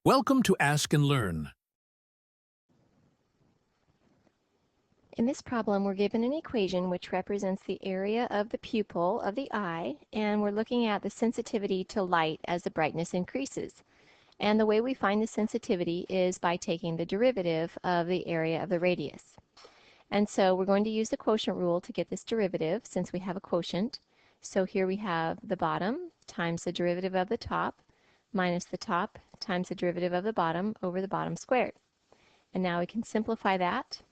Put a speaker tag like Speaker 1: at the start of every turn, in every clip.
Speaker 1: Welcome to Ask and Learn.
Speaker 2: In this problem, we're given an equation which represents the area of the pupil of the eye, and we're looking at the sensitivity to light as the brightness increases. And the way we find the sensitivity is by taking the derivative of the area of the radius. And so we're going to use the quotient rule to get this derivative since we have a quotient. So here we have the bottom times the derivative of the top minus the top times the derivative of the bottom over the bottom squared. And now we can simplify that.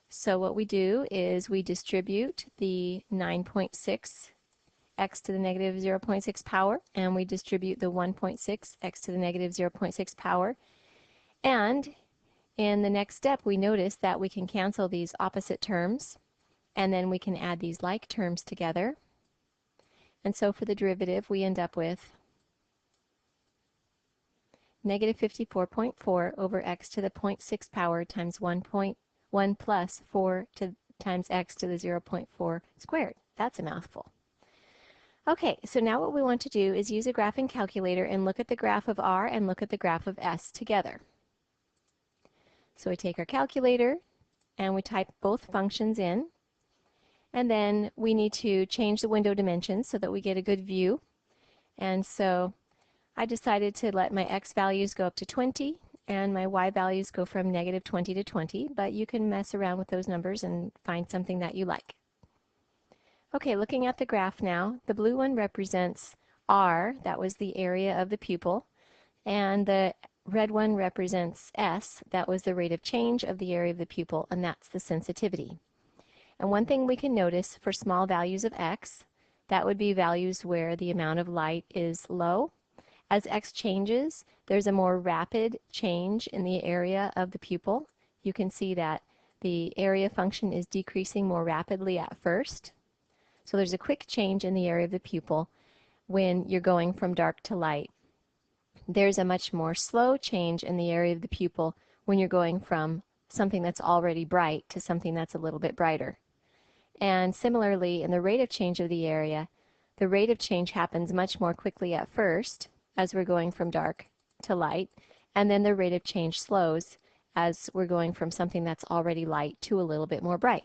Speaker 2: So what we do is we distribute the 9.6 x to the negative 0.6 power, and we distribute the 1.6 x to the negative 0.6 power. And in the next step, we notice that we can cancel these opposite terms, and then we can add these like terms together. And so for the derivative, we end up with negative 54.4 over x to the 0.6 power times 1 plus 4 times x to the 0.4 squared. That's a mouthful. Okay, so now what we want to do is use a graphing calculator and look at the graph of r and look at the graph of s together. So we take our calculator and we type both functions in, and then we need to change the window dimensions so that we get a good view. And so I decided to let my x values go up to 20 and my y values go from negative 20 to 20, but you can mess around with those numbers and find something that you like. Okay, looking at the graph now, the blue one represents R, that was the area of the pupil, and the red one represents S, that was the rate of change of the area of the pupil, and that's the sensitivity. And one thing we can notice for small values of x, that would be values where the amount of light is low. As x changes, there's a more rapid change in the area of the pupil. You can see that the area function is decreasing more rapidly at first. So there's a quick change in the area of the pupil when you're going from dark to light. There's a much more slow change in the area of the pupil when you're going from something that's already bright to something that's a little bit brighter. And similarly, in the rate of change of the area, the rate of change happens much more quickly at first as we're going from dark to light, and then the rate of change slows as we're going from something that's already light to a little bit more bright.